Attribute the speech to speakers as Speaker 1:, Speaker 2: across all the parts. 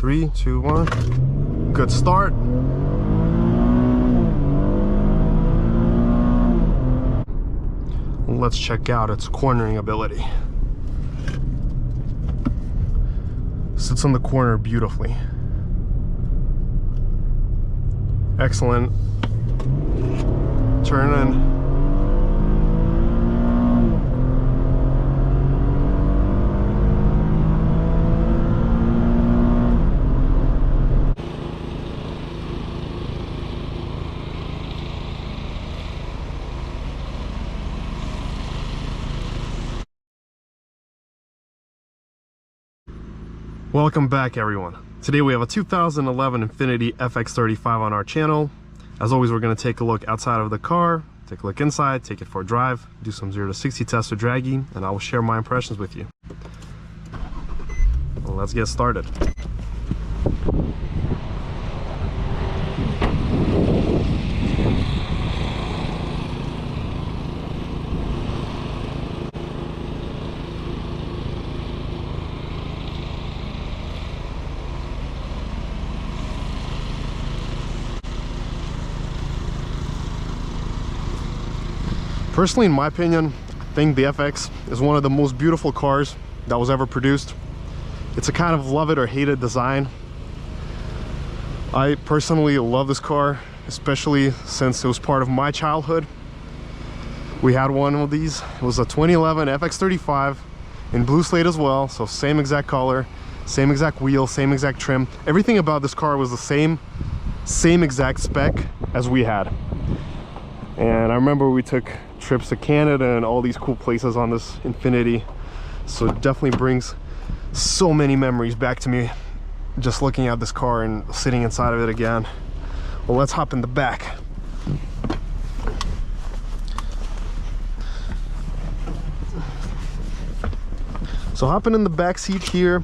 Speaker 1: 3, 2, 1. Good start. Let's check out its cornering ability. Sits on the corner beautifully. Excellent. Turning. Welcome back, everyone. Today we have a 2011 Infiniti FX35 on our channel. As always, we're going to take a look outside of the car, take a look inside, take it for a drive, do some 0 to 60 tests with Dragy, and I will share my impressions with you. Well, let's get started. Personally, in my opinion, I think the FX is one of the most beautiful cars that was ever produced. It's a kind of love it or hate it design. I personally love this car, especially since it was part of my childhood. We had one of these. It was a 2011 FX35 in blue slate as well, so same exact color, same exact wheel, same exact trim. Everything about this car was the same exact spec as we had. And I remember we took trips to Canada and all these cool places on this Infiniti, so it definitely brings so many memories back to me just looking at this car and sitting inside of it again. Well, let's hop in the back. So hopping in the back seat here,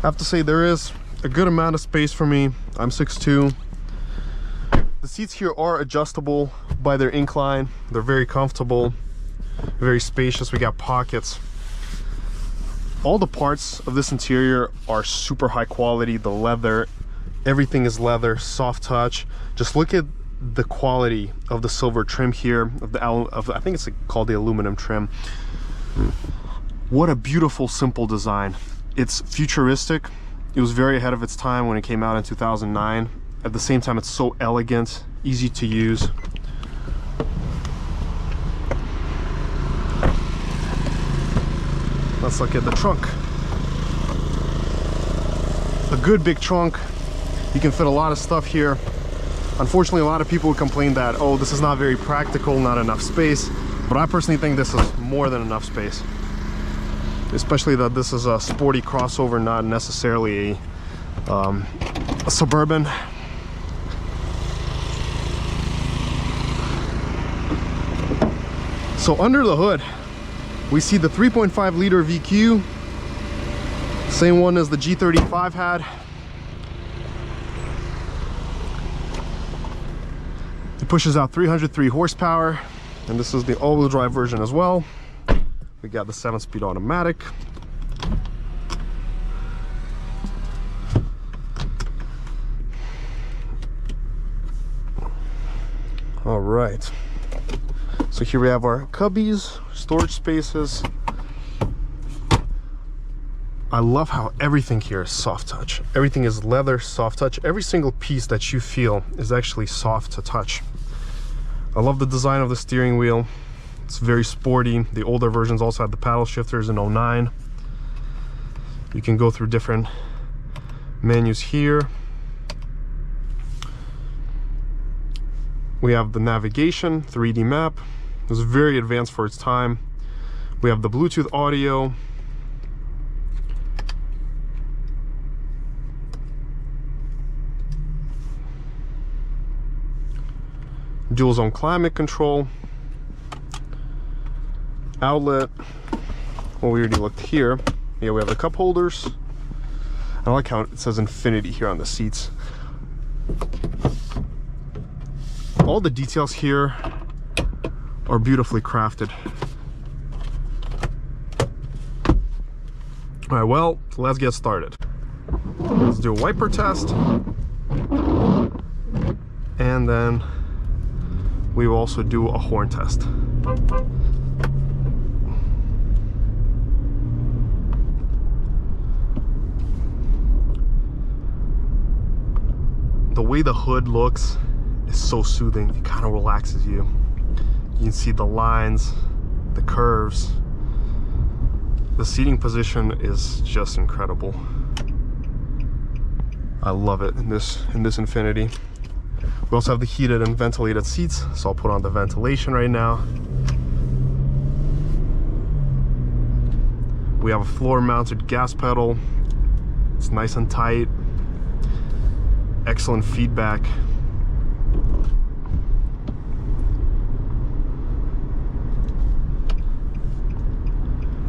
Speaker 1: I have to say there is a good amount of space for me. I'm 6'2". The seats here are adjustable by their incline. They're very comfortable, very spacious. We got pockets. All the parts of this interior are super high quality. The leather, everything is leather, soft touch. Just look at the quality of the silver trim here, I think it's called the aluminum trim. What a beautiful, simple design. It's futuristic. It was very ahead of its time when it came out in 2009. At the same time, it's so elegant, easy to use. Let's look at the trunk. A good big trunk. You can fit a lot of stuff here. Unfortunately, a lot of people complain that, oh, this is not very practical, not enough space. But I personally think this is more than enough space. Especially that this is a sporty crossover, not necessarily a Suburban. So under the hood, we see the 3.5 liter VQ, same one as the G35 had. It pushes out 303 horsepower, and this is the all-wheel drive version as well. We got the 7-speed automatic. All right. So here we have our cubbies, storage spaces. I love how everything here is soft touch. Everything is leather, soft touch. Every single piece that you feel is actually soft to touch. I love the design of the steering wheel. It's very sporty. The older versions also had the paddle shifters in 09. You can go through different menus here. We have the navigation, 3D map. It was very advanced for its time. We have the Bluetooth audio. Dual zone climate control. Outlet. Well, we already looked here. Yeah, we have the cup holders. I like how it says Infiniti here on the seats. All the details here are beautifully crafted. All right, well, let's get started. Let's do a wiper test. And then we will also do a horn test. The way the hood looks is so soothing. It kind of relaxes you. You can see the lines, the curves. The seating position is just incredible. I love it in this Infiniti. We also have the heated and ventilated seats, so I'll put on the ventilation right now. We have a floor-mounted gas pedal. It's nice and tight. Excellent feedback.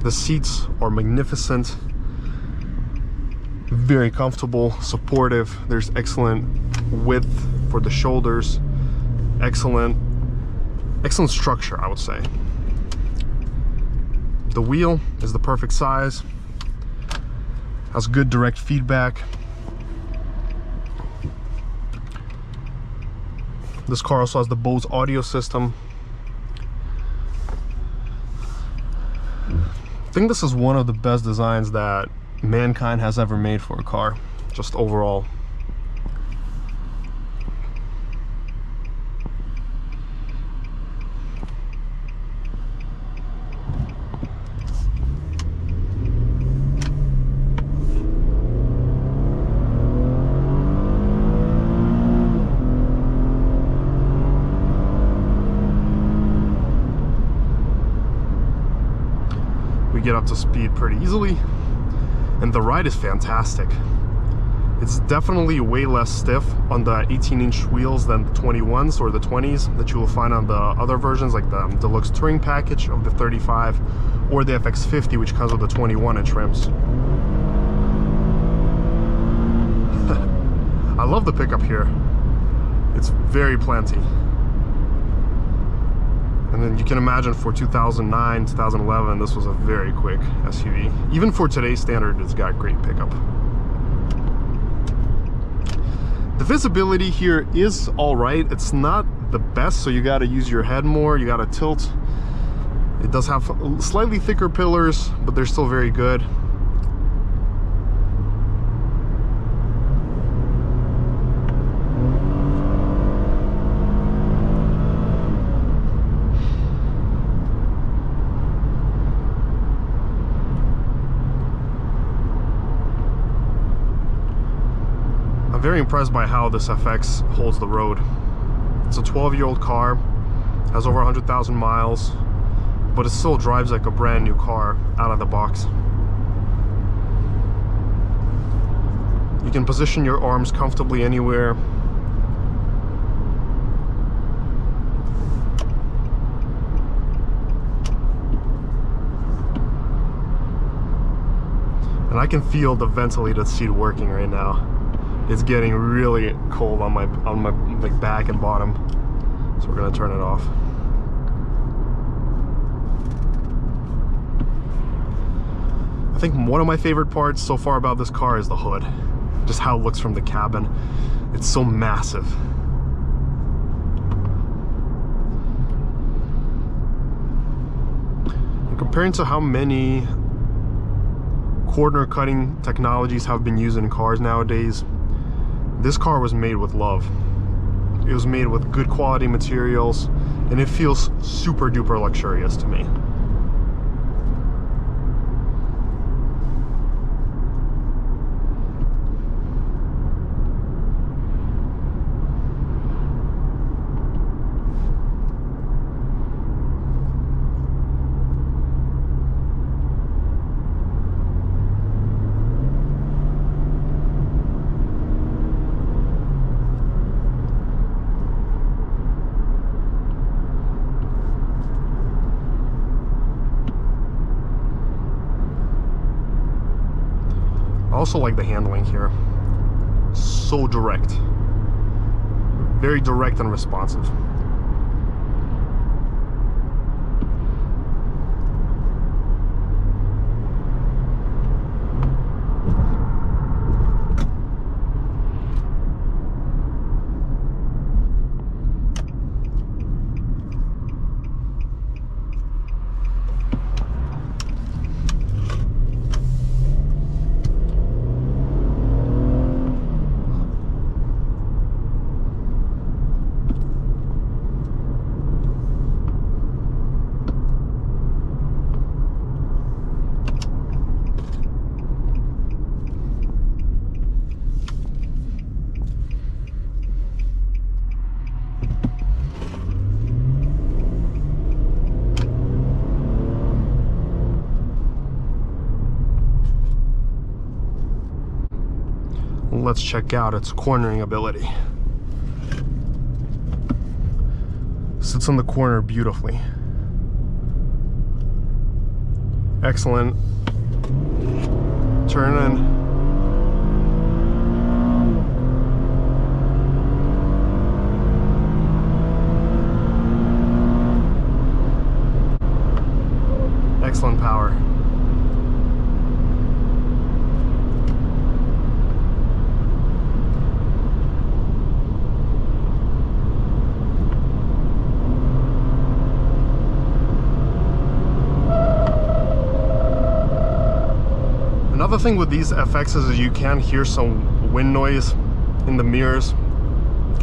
Speaker 1: The seats are magnificent, very comfortable, supportive. There's excellent width for the shoulders, excellent structure, I would say. The wheel is the perfect size, has good direct feedback. This car also has the Bose audio system. I think this is one of the best designs that mankind has ever made for a car, just overall. We get up to speed pretty easily, and the ride is fantastic. It's definitely way less stiff on the 18-inch wheels than the 21s or the 20s that you will find on the other versions, like the deluxe touring package of the 35 or the FX50, which comes with the 21-inch rims. I love the pickup here. It's very plenty. And then you can imagine for 2009, 2011, this was a very quick SUV. Even for today's standard, it's got great pickup. The visibility here is all right. It's not the best, so you got to use your head more. You got to tilt. It does have slightly thicker pillars, but they're still very good. I'm very impressed by how this FX holds the road. It's a 12-year-old car, has over 100,000 miles, but it still drives like a brand new car out of the box. You can position your arms comfortably anywhere. And I can feel the ventilated seat working right now. It's getting really cold on my like back and bottom, so we're gonna turn it off. I think one of my favorite parts so far about this car is the hood, just how it looks from the cabin. It's so massive. And comparing to how many corner cutting technologies have been used in cars nowadays, this car was made with love. It was made with good quality materials, and it feels super duper luxurious to me. I also like the handling here. So direct. Very direct and responsive. let's check out its cornering ability. Sits in the corner beautifully. Excellent turn in. Excellent power. Another thing with these FXs is you can hear some wind noise in the mirrors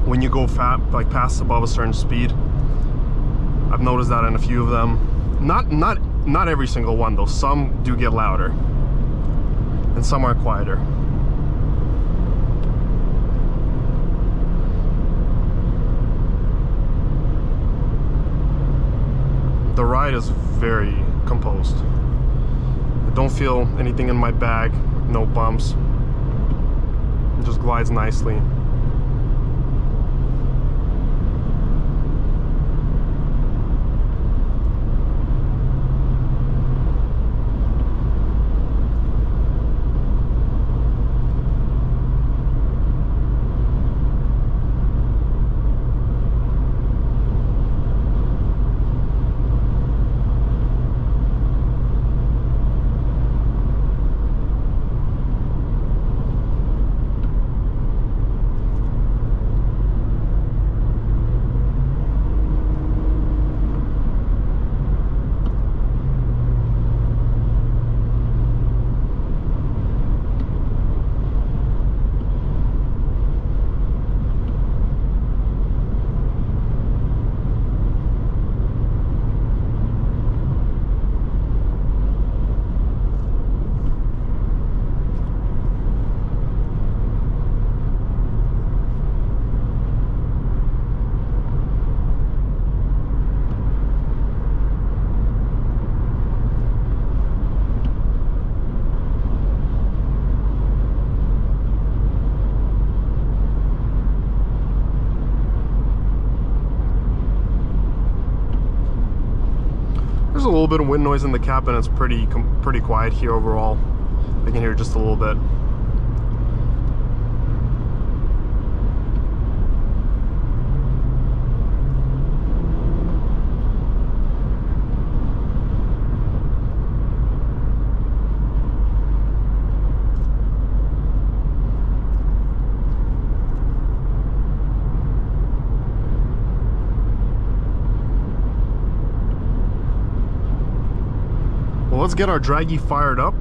Speaker 1: when you go like past above a certain speed. I've noticed that in a few of them. Not every single one though. Some do get louder and some are quieter. The ride is very composed. I don't feel anything in my bag, no bumps. It just glides nicely. A little bit of wind noise in the cabin. It's pretty quiet here overall. I can hear just a little bit. Let's get our Dragy fired up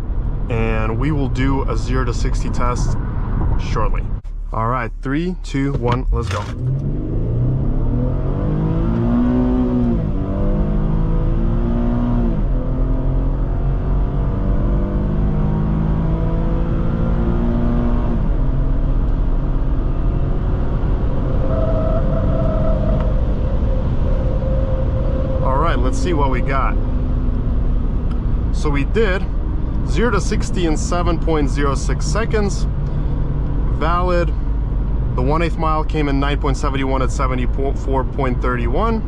Speaker 1: and we will do a 0 to 60 test shortly. All right, 3, 2, 1, let's go. All right, let's see what we got. So we did 0 to 60 in 7.06 seconds. Valid. The 1/8 mile came in 9.71 at 74.31.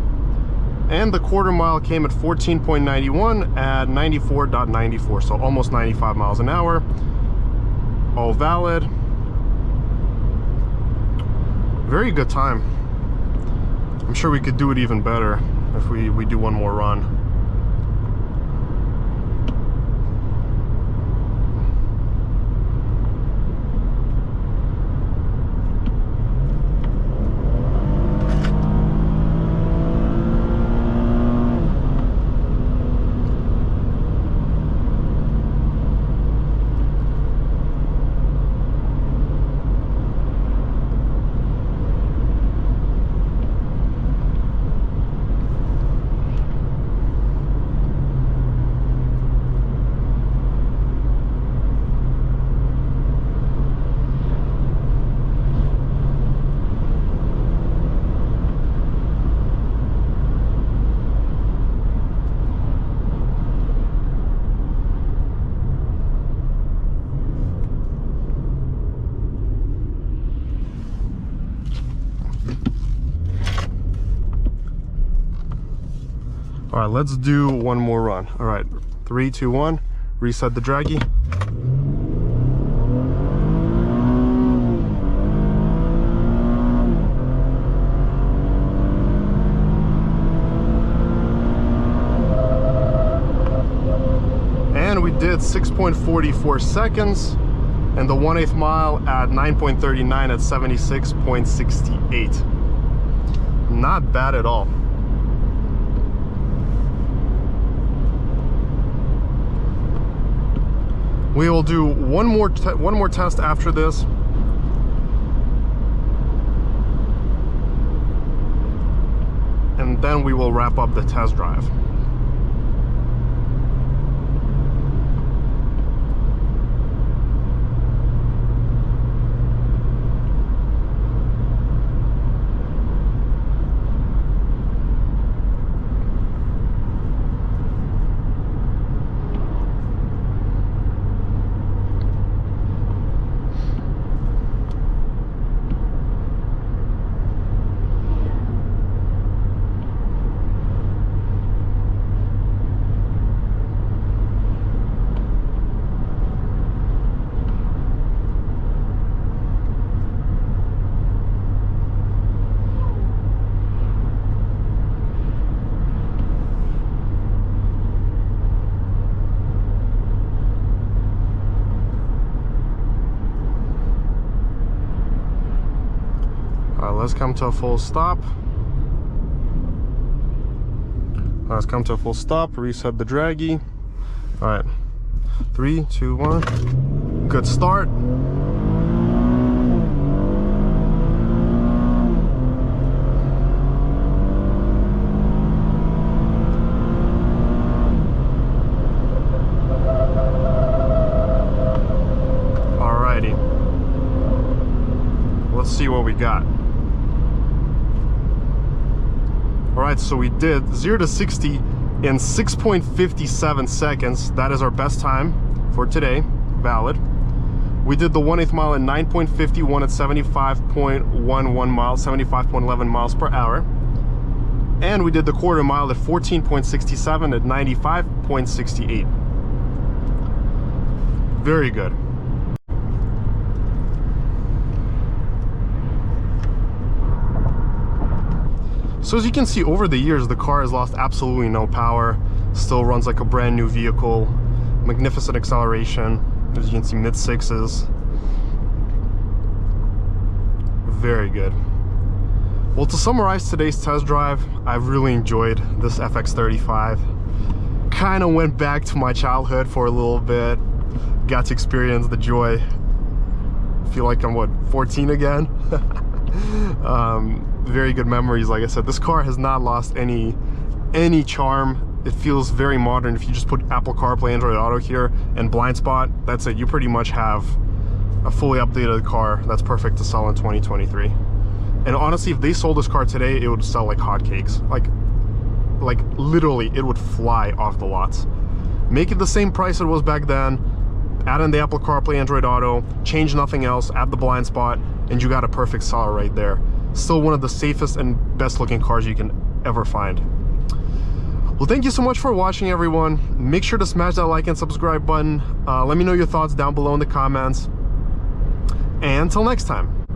Speaker 1: And the quarter mile came at 14.91 at 94.94. So almost 95 miles an hour. All valid. Very good time. I'm sure we could do it even better if we do one more run. All right, let's do one more run. All right, 3, 2, 1, reset the Dragy. And we did 6.44 seconds and the 1/8 mile at 9.39 at 76.68. Not bad at all. We will do one more test after this. And then we will wrap up the test drive. Let's come to a full stop. Let's come to a full stop, reset the Dragy. All right, 3, 2, 1. Good start. Alrighty. Let's see what we got. Alright, so we did 0 to 60 in 6.57 seconds. That is our best time for today, valid. We did the 1/8 mile in 9.51 at 75.11 miles, 75.11 miles per hour. And we did the 1/4 mile at 14.67 at 95.68. Very good. So as you can see, over the years, the car has lost absolutely no power. Still runs like a brand new vehicle. Magnificent acceleration. As you can see, mid-6s. Very good. Well, to summarize today's test drive, I've really enjoyed this FX35. Kind of went back to my childhood for a little bit. Got to experience the joy. Feel like I'm, what, 14 again? Very good memories. Like I said, this car has not lost any charm. It feels very modern. If you just put Apple CarPlay, Android Auto here, and blind spot, that's it. You pretty much have a fully updated car that's perfect to sell in 2023. And honestly, if they sold this car today, it would sell like hotcakes. Like literally, it would fly off the lots. Make it the same price it was back then. Add in the Apple CarPlay, Android Auto, change nothing else, add the blind spot, and you got a perfect seller right there. Still one of the safest and best looking cars you can ever find. Well, thank you so much for watching, everyone. Make sure to smash that like and subscribe button. Let me know your thoughts down below in the comments. And until next time.